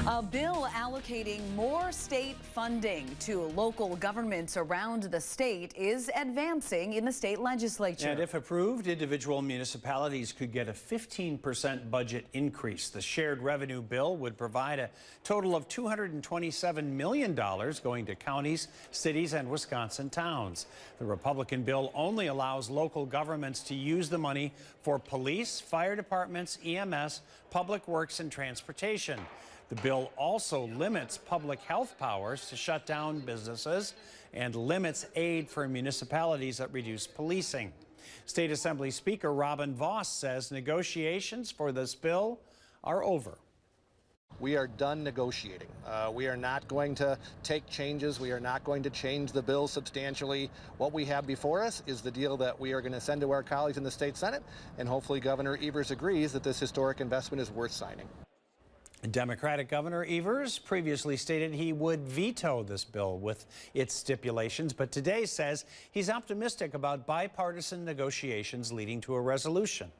A bill allocating more state funding to local governments around the state is advancing in the state legislature. And if approved, individual municipalities could get a 15% budget increase. The shared revenue bill would provide a total of $227 million going to counties, cities, and Wisconsin towns. The Republican bill only allows local governments to use the money for police, fire departments, EMS, public works, and transportation. The bill also limits public health powers to shut down businesses and limits aid for municipalities that reduce policing. State Assembly Speaker Robin Vos says negotiations for this bill are over. We are done negotiating. We are not going to take changes. We are not going to change the bill substantially. What we have before us is the deal that we are going to send to our colleagues in the state Senate, and hopefully Governor Evers agrees that this historic investment is worth signing. Democratic Governor Evers previously stated he would veto this bill with its stipulations, but today says he's optimistic about bipartisan negotiations leading to a resolution.